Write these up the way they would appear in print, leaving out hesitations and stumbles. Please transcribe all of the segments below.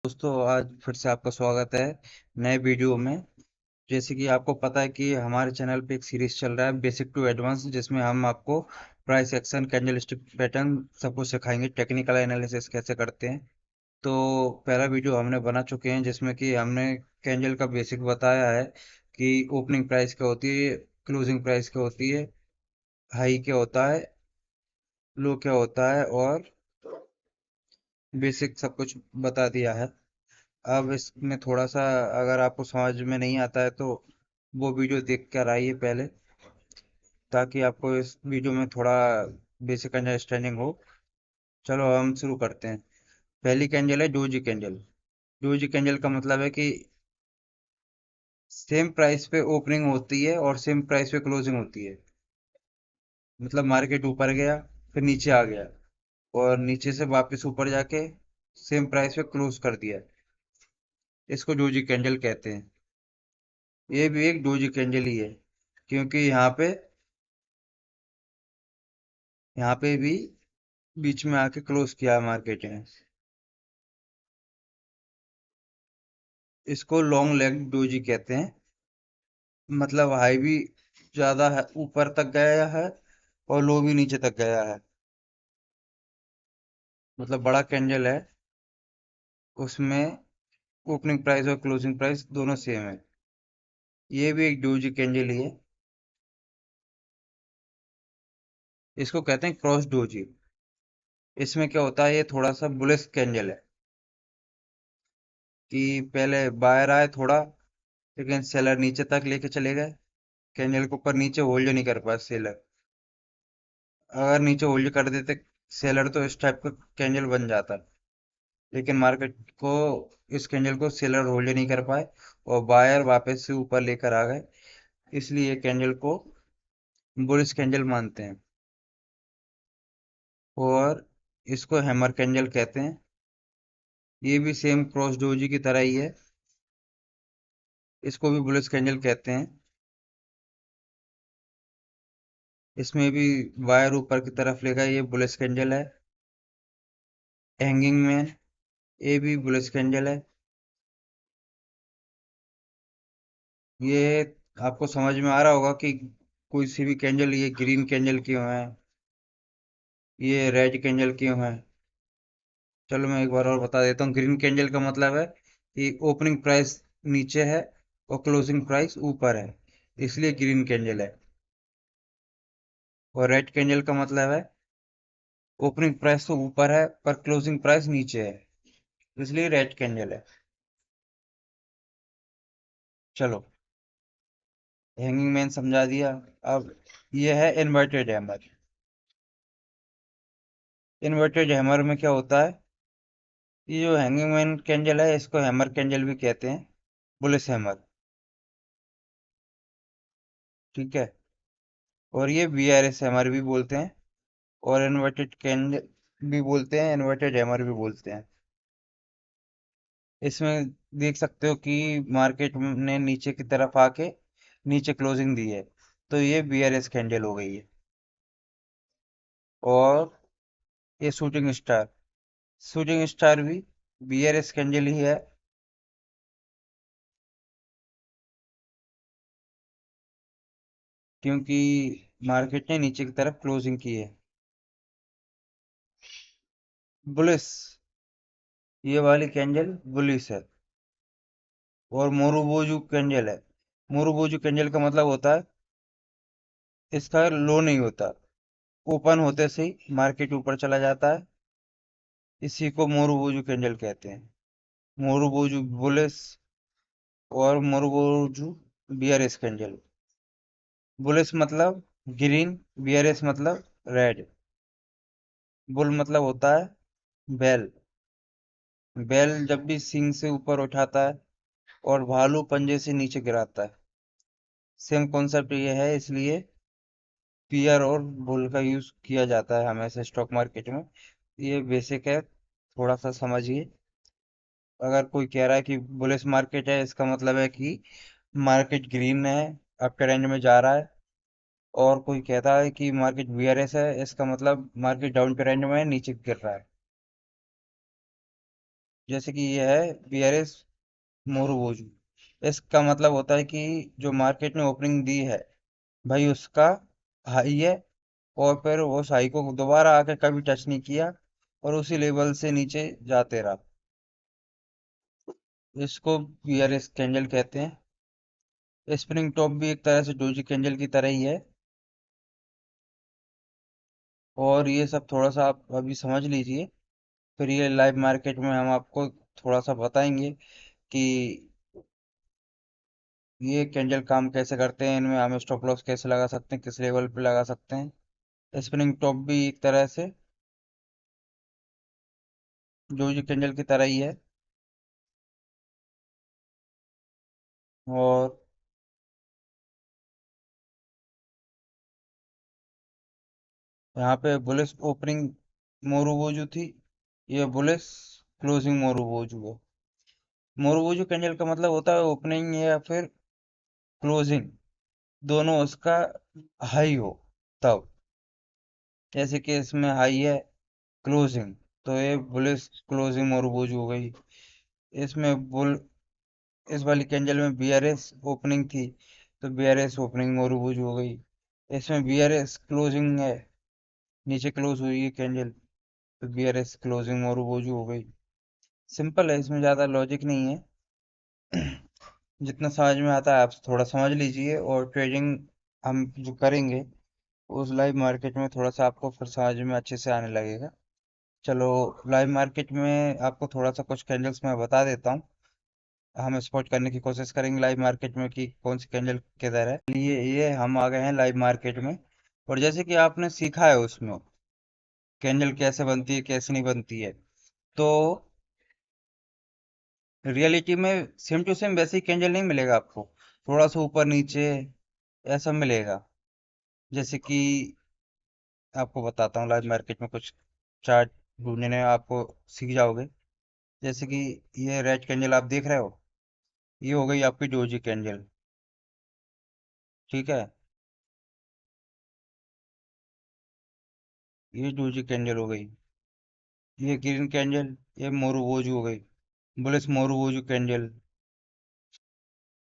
दोस्तों, आज फिर से आपका स्वागत है नए वीडियो में। जैसे कि आपको पता है कि हमारे चैनल पे एक सीरीज चल रहा है बेसिक टू एडवांस, जिसमें हम आपको प्राइस एक्शन, कैंडलस्टिक पैटर्न सब कुछ सिखाएंगे, टेक्निकल एनालिसिस कैसे करते हैं। तो पहला वीडियो हमने बना चुके हैं जिसमें कि हमने कैंडल का बेसिक बताया है कि ओपनिंग प्राइस क्या होती है, क्लोजिंग प्राइस क्या होती है, हाई क्या होता है, लो क्या होता है, और बेसिक सब कुछ बता दिया है। अब इसमें थोड़ा सा अगर आपको समझ में नहीं आता है तो वो वीडियो देख कर आइए पहले, ताकि आपको इस वीडियो में थोड़ा बेसिक अंडरस्टैंडिंग हो। चलो हम शुरू करते हैं। पहली कैंडल है डोजी कैंडल। डोजी कैंडल का मतलब है कि सेम प्राइस पे ओपनिंग होती है और सेम प्राइस पे क्लोजिंग होती है। मतलब मार्केट ऊपर गया, फिर नीचे आ गया, और नीचे से वापस ऊपर जाके सेम प्राइस पे क्लोज कर दिया। इसको डोजी कैंडल कहते हैं। ये भी एक डोजी कैंडल ही है, क्योंकि यहाँ पे भी बीच में आके क्लोज किया मार्केट ने। इसको लॉन्ग लेग डोजी कहते हैं। मतलब हाई भी ज्यादा है, ऊपर तक गया है, और लो भी नीचे तक गया है। मतलब बड़ा कैंडल है, उसमें ओपनिंग प्राइस और क्लोजिंग प्राइस दोनों सेम है। ये भी एक डोजी कैंडल ही है। इसको कहते हैं क्रॉस डोजी। इसमें क्या होता है, ये थोड़ा सा बुलिश कैंडल है कि पहले बायर आए थोड़ा, लेकिन सेलर नीचे तक लेके चले गए। कैंडल को ऊपर नीचे होल्ड नहीं कर पाया सेलर। अगर नीचे होल्ड कर देते सेलर तो इस टाइप का कैंडल बन जाता, लेकिन मार्केट को, इस कैंडल को सेलर होल्ड नहीं कर पाए और बायर वापस से ऊपर लेकर आ गए। इसलिए कैंडल को बुलिश कैंडल मानते हैं। और इसको हैमर कैंडल कहते हैं। ये भी सेम क्रॉस डोजी की तरह ही है। इसको भी बुलिश कैंडल कहते हैं। इसमें भी वायर ऊपर की तरफ ले गया, ये बुलिश कैंडल है। हैंगिंग मैन, ये भी बुलिश कैंडल है। ये आपको समझ में आ रहा होगा कि कोई सी भी कैंडल, ये ग्रीन कैंडल क्यों है, ये रेड कैंडल क्यों है। चलो मैं एक बार और बता देता हूँ। ग्रीन कैंडल का मतलब है कि ओपनिंग प्राइस नीचे है और क्लोजिंग प्राइस ऊपर है, इसलिए ग्रीन कैंडल है। और रेड कैंडल का मतलब है ओपनिंग प्राइस तो ऊपर है पर क्लोजिंग प्राइस नीचे है, इसलिए रेड कैंडल है। चलो, हैंगिंग मैन समझा दिया। अब ये है इन्वर्टेड हैमर। इन्वर्टेड हैमर में क्या होता है, ये जो हैंगिंग मैन कैंडल है इसको हैमर कैंडल भी कहते हैं, बुलिश हैमर। ठीक है। और ये वीआरएस हैमर भी बोलते हैं, और इन्वर्टेड कैंडल भी बोलते हैं, इन्वर्टेड हैमर भी बोलते हैं। इसमें देख सकते हो कि मार्केट ने नीचे की तरफ आके नीचे क्लोजिंग दी है, तो ये वीआरएस कैंडल हो गई है। और ये शूटिंग स्टार, शूटिंग स्टार भी वीआरएस कैंडल ही है। क्योंकि मार्केट ने नीचे की तरफ क्लोजिंग की है। बुलिस, ये वाली कैंडल बुलिस है। और मोरुबोजू कैंडल है। मोरुबोजू कैंडल का मतलब होता है इसका लो नहीं होता, ओपन होते से ही मार्केट ऊपर चला जाता है। इसी को मोरुबोजू कैंडल कहते हैं। मोरुबोजू बुलिस और मोरुबोजू बियरिश कैंडल। बुलिस मतलब ग्रीन, बियरिश मतलब रेड। बुल मतलब होता है बैल। बैल जब भी सींग से ऊपर उठाता है और भालू पंजे से नीचे गिराता है। सेम कॉन्सेप्ट ये है, इसलिए पियर और बुल का यूज किया जाता है हमेशा स्टॉक मार्केट में। ये बेसिक है, थोड़ा सा समझिए। अगर कोई कह रहा है कि बुलिश मार्केट है, इसका मतलब है कि मार्केट ग्रीन है, अप ट्रेंड में जा रहा है। और कोई कहता है कि मार्केट बीआरएस है, इसका मतलब मार्केट डाउन ट्रेंड में है, नीचे गिर रहा है। जैसे कि ये है बीआरएस मोरूबोजू। इसका मतलब होता है कि जो मार्केट ने ओपनिंग दी है भाई उसका हाई है, और फिर वो हाई को दोबारा आके कभी टच नहीं किया, और उसी लेवल से नीचे जाते रहा। इसको बीआरएस कैंडल कहते हैं। स्प्रिंग टॉप भी एक तरह से डोजी कैंडल की तरह ही है। और ये सब थोड़ा सा आप अभी समझ लीजिए, फिर ये लाइव मार्केट में हम आपको थोड़ा सा बताएंगे कि ये कैंडल काम कैसे करते हैं, इनमें हम स्टॉप लॉस कैसे लगा सकते हैं, किस लेवल पे लगा सकते हैं। स्पिनिंग टॉप भी एक तरह से डोजी कैंडल की तरह ही है। और यहाँ पे बुलिश ओपनिंग मोरूबोजू थी, ये बुलिश क्लोजिंग मोरूबोजू है। मोरूबोजू कैंडल का मतलब होता है ओपनिंग या फिर क्लोजिंग, दोनों उसका हाई हो तब। जैसे कि इसमें हाई है क्लोजिंग, तो ये बुलिश क्लोजिंग मोरूबोजू हो गई। इसमें बुल इस वाली कैंडल में बीआरएस ओपनिंग थी, तो बीआरएस ओपनिंग मोरूबोजू हो गई। इसमें बीआरएस क्लोजिंग है, नीचे क्लोज हुई है कैंडल, तो बीआरएस क्लोजिंग मोरूबोजू हो गई। सिंपल है, इसमें ज़्यादा लॉजिक नहीं है। जितना समझ में आता है आप थोड़ा समझ लीजिए, और ट्रेडिंग हम जो करेंगे उस लाइव मार्केट में थोड़ा सा आपको फिर समझ में अच्छे से आने लगेगा। चलो, लाइव मार्केट में आपको थोड़ा सा कुछ कैंडल्स मैं बता देता हूँ। हम स्पॉट करने की कोशिश करेंगे लाइव मार्केट में कि कौन सी कैंडल किधर है। ये हम आ गए हैं लाइव मार्केट में, और जैसे कि आपने सीखा है उसमें कैंडल कैसे बनती है कैसे नहीं बनती है, तो रियलिटी में सेम टू सेम वैसे ही कैंडल नहीं मिलेगा आपको, थोड़ा सा ऊपर नीचे ऐसा मिलेगा। जैसे कि आपको बताता हूँ, लाइव मार्केट में कुछ चार्ट ढूंढने में आपको सीख जाओगे। जैसे कि ये रेड कैंडल आप देख रहे हो, ये हो गई आपकी डोजी कैंडल। ठीक है, ये डोजी कैंडल हो गई। ये ग्रीन कैंडल, ये मोरूबोजू हो गई, बुलिस मोरूबोजू कैंडल।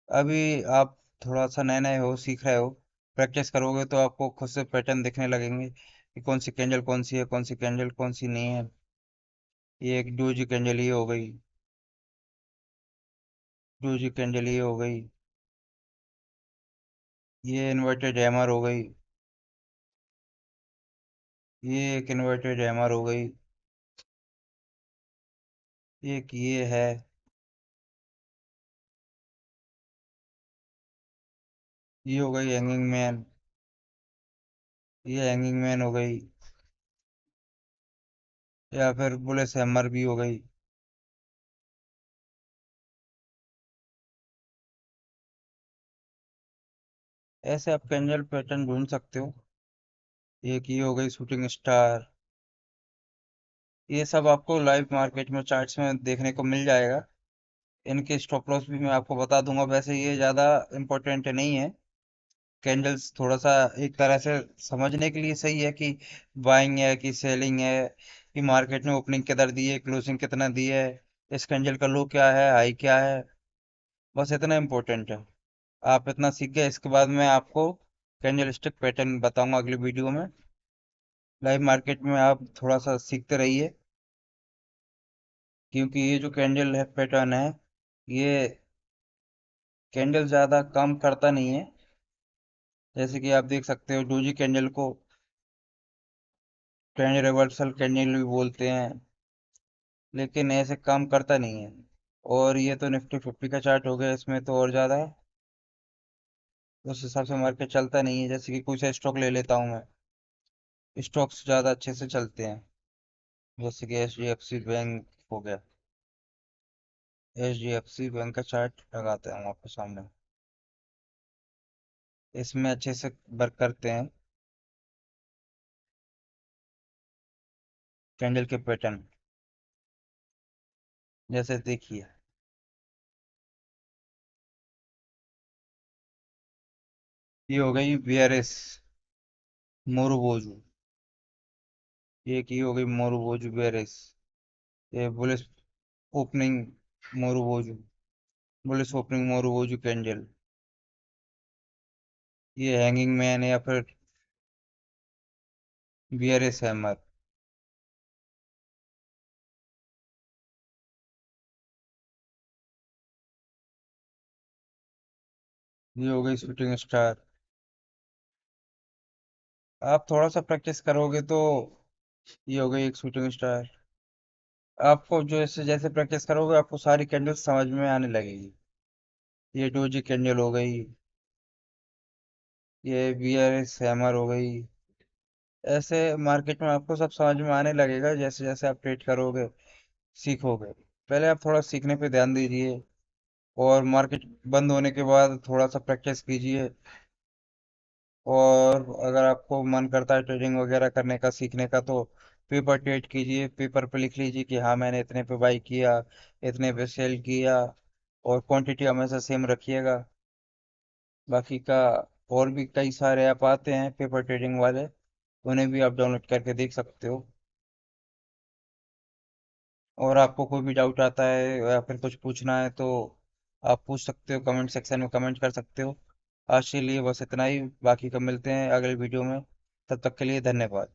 अभी आप थोड़ा सा नए नए हो, सीख रहे हो, प्रैक्टिस करोगे तो आपको खुद से पैटर्न दिखने लगेंगे कि कौन सी कैंडल कौन सी है, कौन सी कैंडल कौन सी नहीं है। ये एक डोजी कैंडल ये हो गई, डोजी कैंडल ये हो गई। ये इन्वर्टेड हैमर हो गई, ये एक इन्वर्टेड हैमर हो गई। एक ये है, ये हो गई हैंगिंग मैन, ये हैंगिंग मैन हो गई। या फिर बुलिस हैमर भी हो गई। ऐसे आप कैंडल पैटर्न ढूंढ सकते हो। एक ये हो गई शूटिंग स्टार। ये सब आपको लाइव मार्केट में चार्ट्स में देखने को मिल जाएगा। इनके स्टॉप लॉस भी मैं आपको बता दूंगा, वैसे ये ज़्यादा इम्पोर्टेंट नहीं है। कैंडल्स थोड़ा सा एक तरह से समझने के लिए सही है कि बाइंग है कि सेलिंग है, कि मार्केट में ओपनिंग किधर दी है, क्लोजिंग कितना दी है, इस कैंडल का लो क्या है, हाई क्या है, बस इतना इम्पोर्टेंट है। आप इतना सीख गए, इसके बाद मैं आपको कैंडल स्टिक पैटर्न बताऊंगा अगली वीडियो में। लाइव मार्केट में आप थोड़ा सा सीखते रहिए, क्योंकि ये जो कैंडल है पैटर्न है, ये कैंडल ज़्यादा काम करता नहीं है। जैसे कि आप देख सकते हो डोजी कैंडल को ट्रेंड रिवर्सल कैंडल भी बोलते हैं, लेकिन ऐसे काम करता नहीं है। और ये तो निफ्टी 50 का चार्ट हो गया, इसमें तो और ज़्यादा है, उस हिसाब से मार्केट चलता नहीं है। जैसे कि कोई सा स्टॉक ले लेता हूँ मैं, स्टॉक्स ज़्यादा अच्छे से चलते हैं। जैसे कि HDFC बैंक हो गया, HDFC बैंक का चार्ट लगाते हैं हम आपके सामने, इसमें अच्छे से वर्क करते हैं कैंडल के पैटर्न। जैसे देखिए, ये हो गई बीआरएस मोरूबोजू, एक ये हो गई मोरूबोजू बीआरएस। ये बुलिस ओपनिंग मोरुबोजू, बुलिस ओपनिंग मोरुबोजू कैंजल, ये हैंगिंग मैन या फिर बियरेस हैमर। ये हो गई शूटिंग स्टार। आप थोड़ा सा प्रैक्टिस करोगे तो ये हो गई एक शूटिंग स्टार। आपको जो जैसे जैसे प्रैक्टिस करोगे आपको सारी कैंडल्स समझ में आने लगेगी। ये डोजी कैंडल हो गई, ये बियरेस हैमर हो गई। ऐसे मार्केट में आपको सब समझ में आने लगेगा जैसे जैसे आप ट्रेड करोगे, सीखोगे। पहले आप थोड़ा सीखने पे ध्यान दीजिए, और मार्केट बंद होने के बाद थोड़ा सा प्रैक्टिस कीजिए। और अगर आपको मन करता है ट्रेडिंग वगैरह करने का, सीखने का, तो पेपर ट्रेड कीजिए। पेपर पे लिख लीजिए कि हाँ मैंने इतने पे बाई किया, इतने पे सेल किया, और क्वांटिटी हमेशा सेम रखिएगा। बाकी का और भी कई सारे ऐप आते हैं पेपर ट्रेडिंग वाले, उन्हें भी आप डाउनलोड करके देख सकते हो। और आपको कोई भी डाउट आता है या फिर कुछ पूछना है तो आप पूछ सकते हो, कमेंट सेक्शन में कमेंट कर सकते हो। आज के लिए बस इतना ही, बाकी का मिलते हैं अगले वीडियो में। तब तक के लिए धन्यवाद।